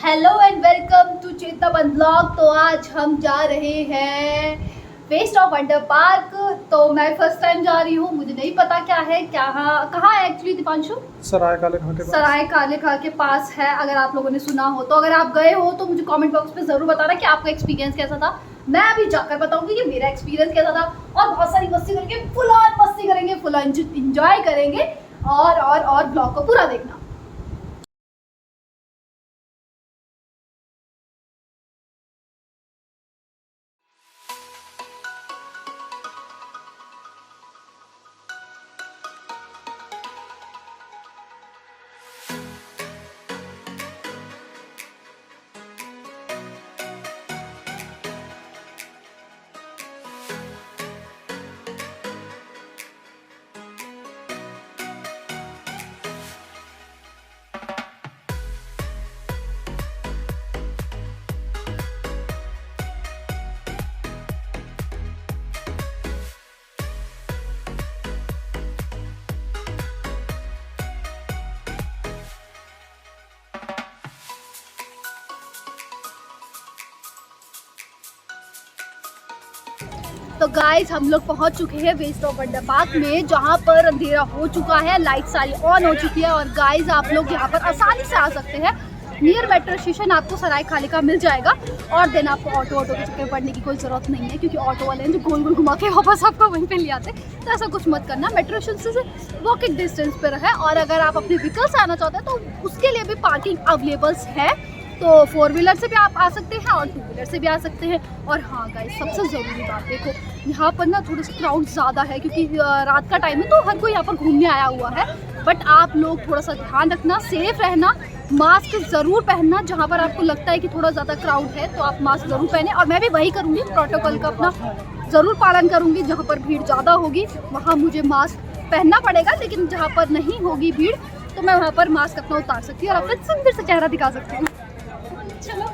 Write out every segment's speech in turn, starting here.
Hello and welcome to Chetna one blog. तो आज हम जा रहे हैं वेस्ट ऑफ वंडर पार्क। तो मैं फर्स्ट टाइम जा रही हूँ, मुझे नहीं पता क्या है कहाँ है एक्चुअली दीपांशु। सराय काले खां के पास। सराय काले खां के पास है। अगर आप लोगों ने सुना हो तो, अगर आप गए हो तो मुझे कमेंट बॉक्स में ज़रूर बताना कि आपका एक्सपीरियंस कैसा था। मैं अभी जाकर बताऊंगी कि मेरा एक्सपीरियंस कैसा था। और बहुत सारी मस्ती करेंगे, फुल ऑन मस्ती करेंगे, फुल ऑन इंजॉय करेंगे। और ब्लॉग को पूरा देखना। तो गाइस हम लोग पहुंच चुके हैं वेस्ट ऑफ वंडर पार्क में, जहां पर अंधेरा हो चुका है, लाइट सारी ऑन हो चुकी है। और गाइस आप लोग यहां पर आसानी से आ सकते हैं। नियर मेट्रो स्टेशन आपको सराय खाली का मिल जाएगा। और देन आपको ऑटो के चक्कर पड़ने की कोई ज़रूरत नहीं है, क्योंकि ऑटो वाले हैं जो गोल गोल घुमा के वापस आपको वहीं पे ले आते। तो ऐसा कुछ मत करना, मेट्रो स्टेशन से वॉकिंग डिस्टेंस पर है। और अगर आप अपने व्हीकल से आना चाहते हैं तो उसके लिए भी पार्किंग अवेलेबल्स है। तो 4 व्हीलर से भी आप आ सकते हैं और 2 व्हीलर से भी आ सकते हैं। और हाँ गाइस, सबसे ज़रूरी बात देखो, यहाँ पर ना थोड़ा सा क्राउड ज़्यादा है, क्योंकि रात का टाइम है तो हर कोई यहाँ पर घूमने आया हुआ है। बट आप लोग थोड़ा सा ध्यान रखना, सेफ रहना, मास्क ज़रूर पहनना। जहाँ पर आपको लगता है कि थोड़ा ज़्यादा क्राउड है तो आप मास्क ज़रूर पहने। और मैं भी वही करूँगी, प्रोटोकॉल का अपना ज़रूर पालन करूँगी। जहाँ पर भीड़ ज़्यादा होगी वहाँ मुझे मास्क पहनना पड़ेगा, लेकिन जहाँ पर नहीं होगी भीड़ तो मैं वहाँ पर मास्क अपना उतार सकती हूँ और अपना सुंदर सा चेहरा दिखा सकती हूँ। चलो।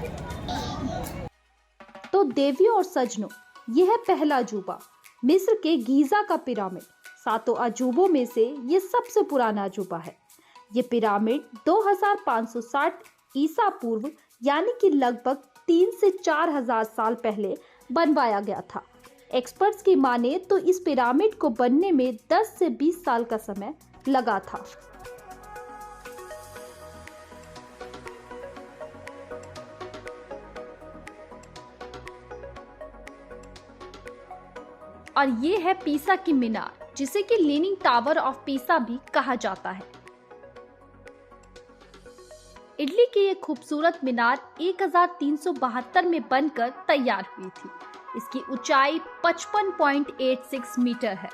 तो देवियों और सज्जनों, यह है पहला अजूबा, मिस्र के गीजा का पिरामिड। 7 अजूबों में से ये सबसे पुराना अजूबा है। ये पिरामिड 2560 ईसा पूर्व यानी कि लगभग 3 से 4 हजार साल पहले बनवाया गया था। एक्सपर्ट्स की माने तो इस पिरामिड को बनने में 10 से 20 साल का समय लगा था। और ये है पीसा की मीनार, जिसे कि लीनिंग टावर ऑफ पीसा भी कहा जाता है। इटली की ये खूबसूरत मीनार 1372 में बनकर तैयार हुई थी। इसकी ऊंचाई 55.86 मीटर है।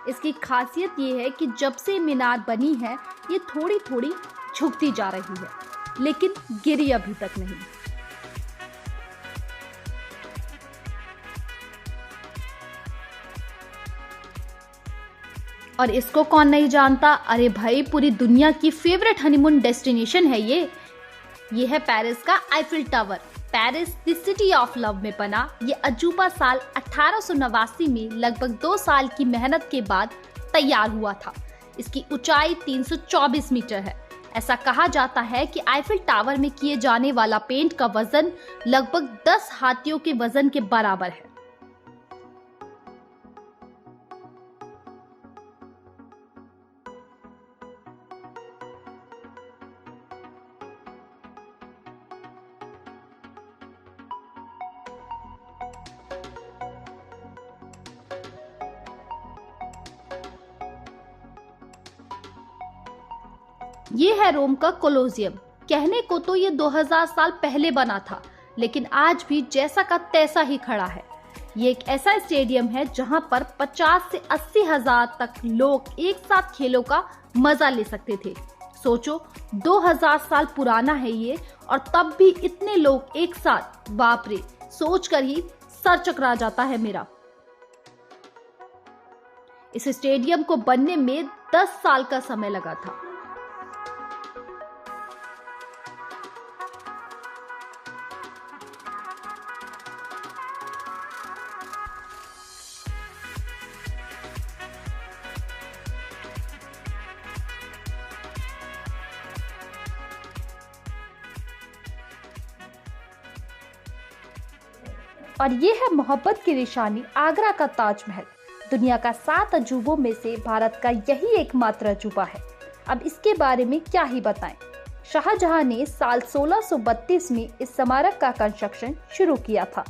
इसकी खासियत ये है कि जब से मीनार बनी है ये थोड़ी थोड़ी झुकती जा रही है, लेकिन गिरी अभी तक नहीं। और इसको कौन नहीं जानता, अरे भाई पूरी दुनिया की फेवरेट हनीमून डेस्टिनेशन है ये है पेरिस का Eiffel tower. Paris the city of love में बना ये अजूबा साल 1889 में लगभग 2 साल की मेहनत के बाद तैयार हुआ था। इसकी ऊंचाई 324 मीटर है। ऐसा कहा जाता है कि आईफिल टावर में किए जाने वाला पेंट का वजन लगभग 10 हाथियों के वजन के बराबर है। ये है रोम का कोलोसियम। कहने को तो ये 2000 साल पहले बना था, लेकिन आज भी जैसा का तैसा ही खड़ा है। ये एक ऐसा स्टेडियम है जहां पर 50 से 80 हजार तक लोग एक साथ खेलों का मजा ले सकते थे। सोचो 2000 साल पुराना है ये, और तब भी इतने लोग एक साथ, बाप रे, सोचकर ही सर चकरा जाता है मेरा। इस स्टेडियम को बनने में 10 साल का समय लगा था। और ये है मोहब्बत की निशानी आगरा का ताजमहल। दुनिया का 7 अजूबों में से भारत का यही एकमात्र अजूबा है। अब इसके बारे में क्या ही बताएं। शाहजहां ने साल 1632 में इस स्मारक का कंस्ट्रक्शन शुरू किया था।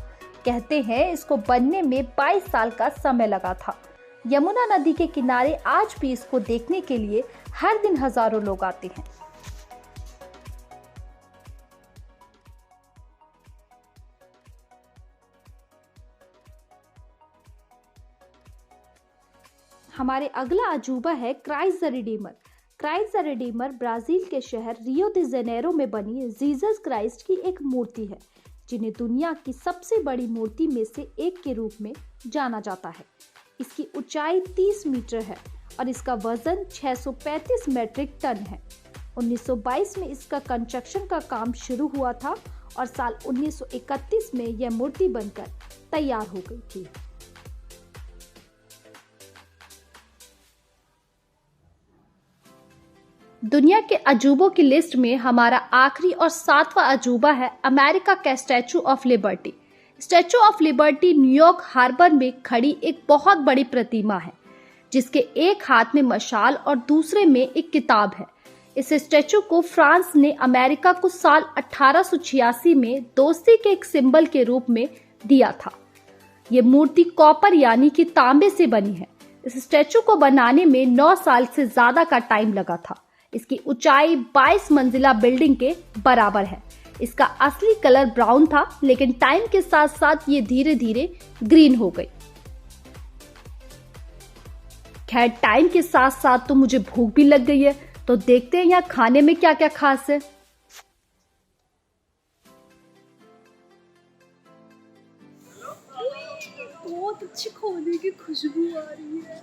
कहते हैं इसको बनने में 22 साल का समय लगा था। यमुना नदी के किनारे आज भी इसको देखने के लिए हर दिन हजारों लोग आते हैं। हमारे अगला अजूबा है Christ the Redeemer. Christ the Redeemer Brazil के शहर रियो दी जेनेरो में बनी जीसस क्राइस्ट की एक मूर्ति है, जिन्हें दुनिया की सबसे बड़ी मूर्ति में से एक के रूप में जाना जाता है। इसकी ऊंचाई 30 मीटर है और इसका वजन 635 मीट्रिक टन है। 1922 में इसका कंस्ट्रक्शन का काम शुरू हुआ था और साल 1931 में यह मूर्ति बनकर तैयार हो गई थी। दुनिया के अजूबों की लिस्ट में हमारा आखिरी और 7वां अजूबा है अमेरिका का statue of liberty. Statue of liberty New York harbour में खड़ी एक बहुत बड़ी प्रतिमा है, जिसके एक हाथ में मशाल और दूसरे में एक किताब है। इस स्टैचू को फ्रांस ने अमेरिका को साल 1886 में दोस्ती के एक सिंबल के रूप में दिया था। ये मूर्ति कॉपर यानी कि तांबे से बनी है। इस स्टैचू को बनाने में 9 साल से ज्यादा का टाइम लगा था। इसकी ऊंचाई 22 मंजिला बिल्डिंग के बराबर है। इसका असली कलर ब्राउन था, लेकिन टाइम के साथ साथ ये धीरे धीरे ग्रीन हो गई। खैर, टाइम के साथ साथ तो मुझे भूख भी लग गई है, तो देखते हैं यहाँ खाने में क्या क्या खास है। बहुत अच्छी खाने की खुशबू आ रही है।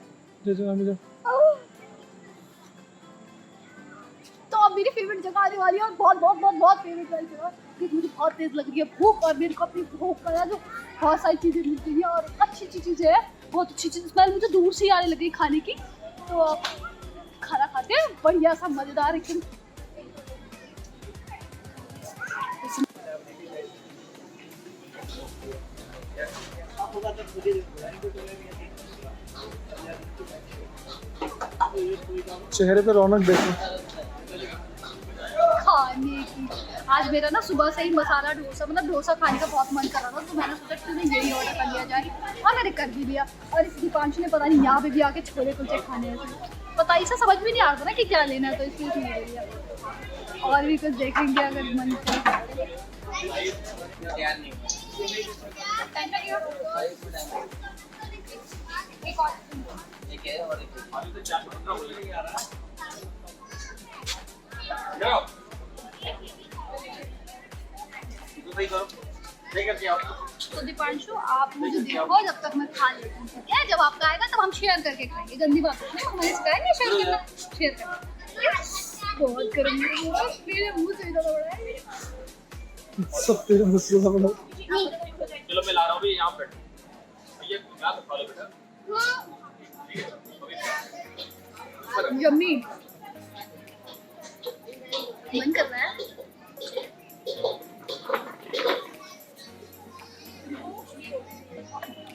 तो अब मेरी फेवरेट जगह आने वाली है और बहुत बहुत बहुत बहुत फेवरेट वाली जगह, क्योंकि मुझे बहुत तेज लग रही है भूख और मेरे को अपनी भूख का जो बहुत सारी चीज़ें मिल रही है और अच्छी चीज़ें हैं, बहुत अच्छी चीज़। स्मेल मुझे दूर से ही आने लग गई खाने की। तो खाना खाते हैं बढ़िया सा मज़ेदार एकदम। चेहरे पे रौनक देखो खाने की। आज मेरा ना सुबह से ही मसाला डोसा, मतलब डोसा खाने का बहुत मन कर रहा था, तो मैंने सोचा कि मैं यही ऑर्डर कर लिया जाए और मैंने कर भी लिया। और इस दीपांशु ने पता नहीं यहाँ पे भी आके छोले कुलचे खाने हैं, पता इसे समझ में नहीं आता ना कि क्या लेना है, तो इसलिए ले लिया। और भी कुछ देखेंगे अगर मन करे। तो दीपांशु, आप मुझे देखो जब तक मैं खा लेती हूँ, ठीक है? जब आपका आएगा तब हम शेयर करके खाएंगे। गंदी बात है, हमारे सिखाएंगे शेयर करना, शेयर करना। बहुत गर्म है, मेरे मुंह से इधर हो रहा है सब तेरे मुंह से सब लोग। चलो मैं ला रहा हूँ भी यहाँ पे। ये क्या तो खा लो बेटा। यम्मी। मन कर रहा है।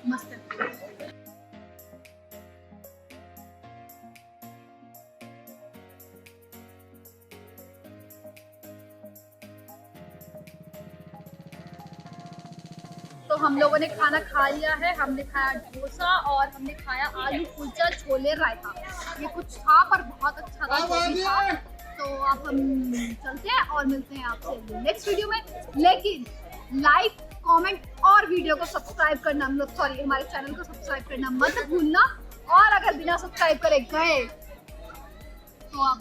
मस्त है। तो हम लोगों ने खाना खा लिया है। हमने खाया डोसा और हमने खाया आलू कुलचा छोले रायता। ये कुछ था पर बहुत अच्छा था, जो भी था। तो अब हम चलते हैं और मिलते हैं आपसे नेक्स्ट वीडियो में। लेकिन लाइक, कमेंट और वीडियो को सब्सक्राइब करना, मतलब सॉरी हमारे चैनल को सब्सक्राइब करना मत भूलना। और अगर बिना सब्सक्राइब करे गए तो आप